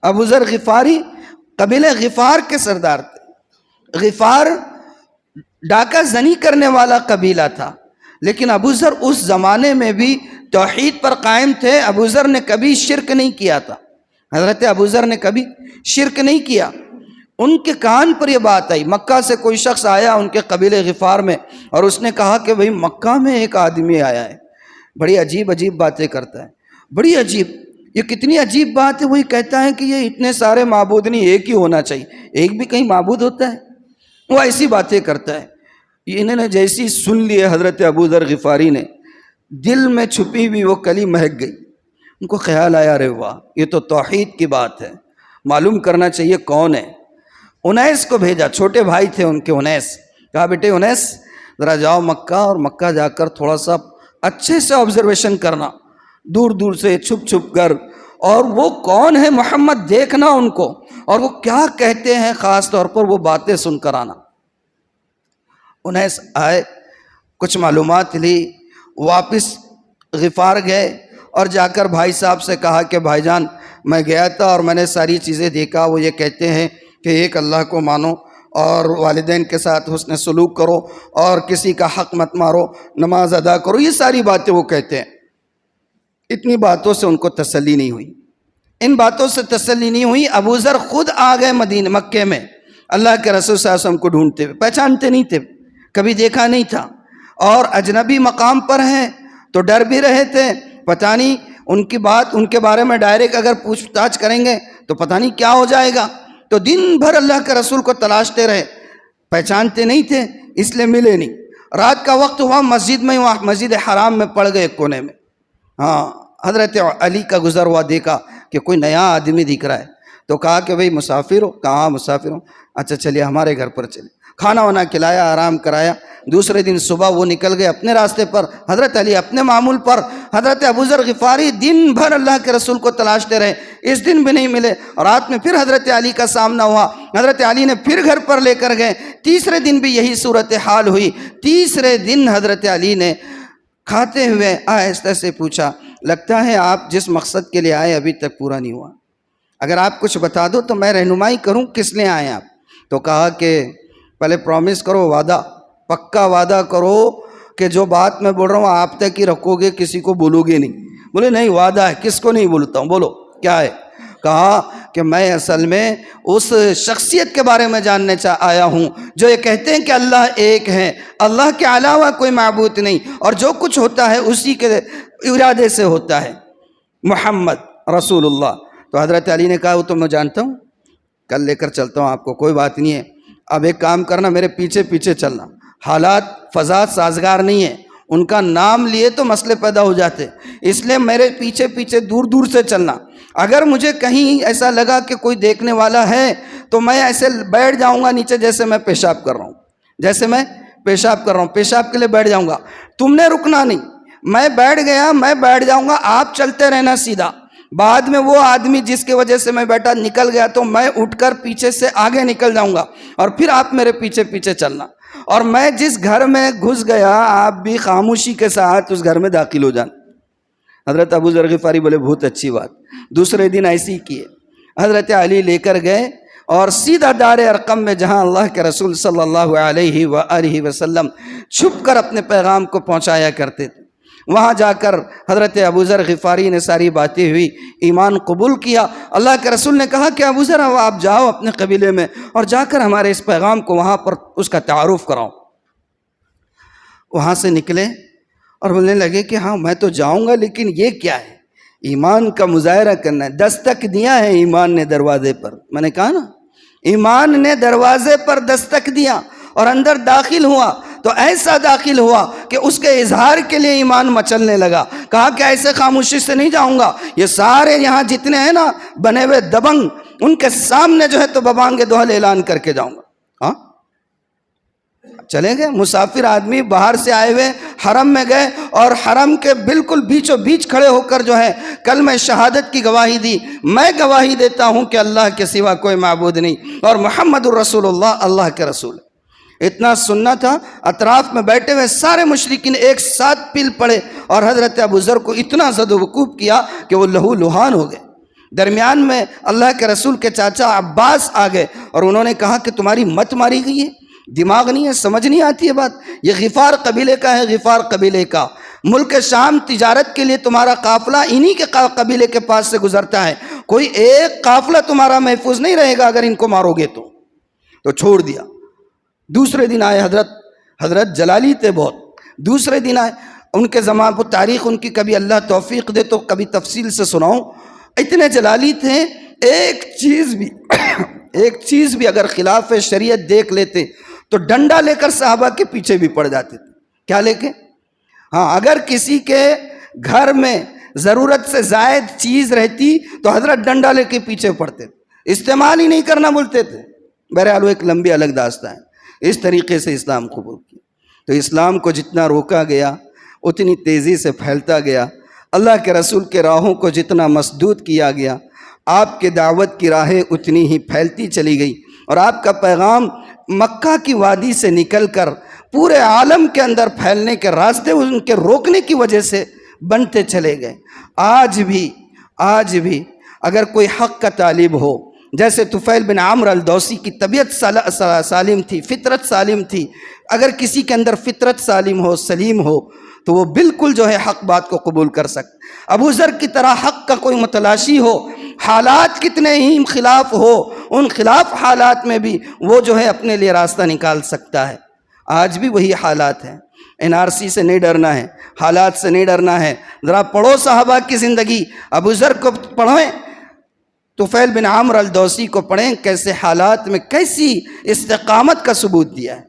ابو ذر غفاری قبیلہ غفار کے سردار تھے۔ غفار ڈاکہ زنی کرنے والا قبیلہ تھا، لیکن ابو ذر اس زمانے میں بھی توحید پر قائم تھے۔ ابو ذر نے کبھی شرک نہیں کیا تھا، حضرت ابو ذر نے کبھی شرک نہیں کیا۔ ان کے کان پر یہ بات آئی، مکہ سے کوئی شخص آیا ان کے قبیلہ غفار میں، اور اس نے کہا کہ بھئی مکہ میں ایک آدمی آیا ہے، بڑی عجیب عجیب باتیں کرتا ہے، بڑی عجیب، یہ کتنی عجیب بات ہے۔ وہی کہتا ہے کہ یہ اتنے سارے معبود نہیں، ایک ہی ہونا چاہیے، ایک بھی کہیں معبود ہوتا ہے؟ وہ ایسی باتیں کرتا ہے۔ انہوں نے جیسی سن لی حضرت ابو ذر غفاری نے، دل میں چھپی ہوئی وہ کلی مہک گئی۔ ان کو خیال آیا، ارے واہ، یہ تو توحید کی بات ہے، معلوم کرنا چاہیے کون ہے۔ انیس کو بھیجا، چھوٹے بھائی تھے ان کے انیس، کہا بیٹے انیس ذرا جاؤ مکہ، اور مکہ جا کر تھوڑا سا اچھے سے آبزرویشن کرنا، دور دور سے چھپ چھپ کر، اور وہ کون ہے محمد دیکھنا ان کو، اور وہ کیا کہتے ہیں، خاص طور پر وہ باتیں سن کر آنا۔ انیس آئے، کچھ معلومات لی، واپس غفار گئے، اور جا کر بھائی صاحب سے کہا کہ بھائی جان میں گیا تھا اور میں نے ساری چیزیں دیکھا، وہ یہ کہتے ہیں کہ ایک اللہ کو مانو، اور والدین کے ساتھ حسن سلوک کرو، اور کسی کا حق مت مارو، نماز ادا کرو، یہ ساری باتیں وہ کہتے ہیں۔ اتنی باتوں سے ان کو تسلی نہیں ہوئی، ان باتوں سے تسلی نہیں ہوئی۔ ابو ذر خود آ گئے مکے میں، اللہ کے رسول صلی اللہ علیہ وسلم کو ڈھونڈتے ہوئے، پہچانتے نہیں تھے، کبھی دیکھا نہیں تھا، اور اجنبی مقام پر ہیں تو ڈر بھی رہے تھے، پتہ نہیں ان کی بات، ان کے بارے میں ڈائریکٹ اگر پوچھ تاچھ کریں گے تو پتہ نہیں کیا ہو جائے گا، تو دن بھر اللہ کے رسول کو تلاشتے رہے، پہچانتے نہیں تھے، اس لیے ملے نہیں۔ رات کا وقت ہوا، مسجد میں، وہاں مسجد حرام میں پڑ گئے کونے میں۔ ہاں، حضرت علی کا گزر ہوا، دیکھا کہ کوئی نیا آدمی دکھ رہا ہے، تو کہا کہ بھئی مسافر ہو؟ کہا مسافر ہوں۔ اچھا چلیے ہمارے گھر پر چلے، کھانا وانا کھلایا، آرام کرایا۔ دوسرے دن صبح وہ نکل گئے اپنے راستے پر، حضرت علی اپنے معمول پر، حضرت ابو ذر غفاری دن بھر اللہ کے رسول کو تلاشتے رہے، اس دن بھی نہیں ملے۔ رات میں پھر حضرت علی کا سامنا ہوا، حضرت علی نے پھر گھر پر لے کر گئے، تیسرے دن بھی یہی صورتحال ہوئی۔ تیسرے دن حضرت علی نے کھاتے ہوئے آہستہ سے پوچھا، لگتا ہے آپ جس مقصد کے لیے آئے ابھی تک پورا نہیں ہوا، اگر آپ کچھ بتا دو تو میں رہنمائی کروں کس لیے آئے آپ؟ تو کہا کہ پہلے پرومس کرو، وعدہ، پکا وعدہ کرو کہ جو بات میں بول رہا ہوں آپ تک ہی رکھو گے، کسی کو بولو گے نہیں۔ بولے نہیں، وعدہ ہے، کس کو نہیں بولتا ہوں، بولو کیا ہے؟ کہا کہ میں اصل میں اس شخصیت کے بارے میں جاننے آیا ہوں جو یہ کہتے ہیں کہ اللہ ایک ہے، اللہ کے علاوہ کوئی معبود نہیں، اور جو کچھ ہوتا ہے اسی کے ارادے سے ہوتا ہے، محمد رسول اللہ۔ تو حضرت علی نے کہا وہ تو میں جانتا ہوں، کل لے کر چلتا ہوں آپ کو، کوئی بات نہیں ہے، اب ایک کام کرنا، میرے پیچھے پیچھے چلنا، حالات فضا سازگار نہیں ہے، ان کا نام لیے تو مسئلے پیدا ہو جاتے، اس لیے میرے پیچھے پیچھے دور دور سے چلنا۔ اگر مجھے کہیں ایسا لگا کہ کوئی دیکھنے والا ہے تو میں ایسے بیٹھ جاؤں گا نیچے، جیسے میں پیشاب کر رہا ہوں، جیسے میں پیشاب کر رہا ہوں، پیشاب کے لیے بیٹھ جاؤں گا، تم نے رکنا نہیں، میں بیٹھ گیا، میں بیٹھ جاؤں گا، آپ چلتے رہنا سیدھا۔ بعد میں وہ آدمی جس کی وجہ سے میں بیٹھا نکل گیا تو میں اٹھ کر پیچھے سے آگے نکل جاؤں گا، اور پھر آپ میرے پیچھے پیچھے چلنا، اور میں جس گھر میں گھس گیا آپ بھی خاموشی کے ساتھ اس گھر میں داخل ہو جانا۔ حضرت ابو ذر غفاری بولے بہت اچھی بات۔ دوسرے دن ایسی کیے، حضرت علی لے کر گئے اور سیدھا دار ارقم میں، جہاں اللہ کے رسول صلی اللہ علیہ وآلہ وسلم چھپ کر اپنے پیغام کو پہنچایا کرتے تھے، وہاں جا کر حضرت ابو ذر غفاری نے ساری باتیں ہوئی، ایمان قبول کیا۔ اللہ کے رسول نے کہا کہ ابو ذر آپ جاؤ اپنے قبیلے میں اور جا کر ہمارے اس پیغام کو وہاں پر اس کا تعارف کراؤ۔ وہاں سے نکلے اور بولنے لگے کہ ہاں میں تو جاؤں گا، لیکن یہ کیا ہے؟ ایمان کا مظاہرہ کرنا ہے، دستک دیا ہے ایمان نے دروازے پر، میں نے کہا نا، ایمان نے دروازے پر دستک دیا اور اندر داخل ہوا، تو ایسا داخل ہوا کہ اس کے اظہار کے لیے ایمان مچلنے لگا۔ کہا کہ ایسے خاموشی سے نہیں جاؤں گا، یہ سارے یہاں جتنے ہیں نا بنے ہوئے دبنگ، ان کے سامنے جو ہے تو ببانگ دوحل اعلان کر کے جاؤں گا۔ ہاں چلے گئے، مسافر آدمی باہر سے آئے ہوئے حرم میں گئے، اور حرم کے بالکل بیچوں بیچ کھڑے ہو کر جو ہے کلمہ شہادت کی گواہی دی، میں گواہی دیتا ہوں کہ اللہ کے سوا کوئی معبود نہیں اور محمد الرسول اللہ اللہ کے رسول۔ اتنا سننا تھا، اطراف میں بیٹھے ہوئے سارے مشرکین ایک ساتھ پل پڑے اور حضرت ابو ذر کو اتنا زد و وقوف کیا کہ وہ لہو لہان ہو گئے۔ درمیان میں اللہ کے رسول کے چاچا عباس آ گئے اور انہوں نے کہا کہ تمہاری مت ماری گئی ہے، دماغ نہیں ہے، سمجھ نہیں آتی ہے بات، یہ غفار قبیلے کا ہے، غفار قبیلے کا، ملک شام تجارت کے لیے تمہارا قافلہ انہی کے قبیلے کے پاس سے گزرتا ہے، کوئی ایک قافلہ تمہارا محفوظ نہیں رہے گا اگر ان کو مارو گے تو چھوڑ دیا۔ دوسرے دن آئے حضرت جلالی تھے بہت، دوسرے دن آئے، ان کے زمان پر تاریخ ان کی کبھی اللہ توفیق دے تو کبھی تفصیل سے سناؤں، اتنے جلالی تھے، ایک چیز بھی اگر خلاف شریعت دیکھ لیتے تو ڈنڈا لے کر صحابہ کے پیچھے بھی پڑ جاتے تھے۔ کیا لے کے؟ ہاں، اگر کسی کے گھر میں ضرورت سے زائد چیز رہتی تو حضرت ڈنڈا لے کے پیچھے پڑتے تھے، استعمال ہی نہیں کرنا بولتے تھے۔ بہرحال وہ ایک لمبی الگ داستان ہے۔ اس طریقے سے اسلام قبول کیا تو اسلام کو جتنا روکا گیا اتنی تیزی سے پھیلتا گیا، اللہ کے رسول کے راہوں کو جتنا مسدود کیا گیا، آپ کے دعوت کی راہیں اتنی ہی پھیلتی چلی گئی، اور آپ کا پیغام مکہ کی وادی سے نکل کر پورے عالم کے اندر پھیلنے کے راستے ان کے روکنے کی وجہ سے بنتے چلے گئے۔ آج بھی اگر کوئی حق کا طالب ہو، جیسے طفیل بن عمرو الدوسی کی طبیعت سالم تھی، فطرت سالم تھی، اگر کسی کے اندر فطرت سالم ہو، سلیم ہو، تو وہ بالکل جو ہے حق بات کو قبول کر سکتے۔ ابو ذر کی طرح حق کا کوئی متلاشی ہو، حالات کتنے ہی خلاف ہو، ان خلاف حالات میں بھی وہ جو ہے اپنے لیے راستہ نکال سکتا ہے۔ آج بھی وہی حالات ہیں، NRC سے نہیں ڈرنا ہے، حالات سے نہیں ڈرنا ہے۔ ذرا پڑھو صحابہ کی زندگی، ابو ذر کو پڑھیں، طفیل بن عمرو الدوسی کو پڑھیں، کیسے حالات میں کیسی استقامت کا ثبوت دیا ہے۔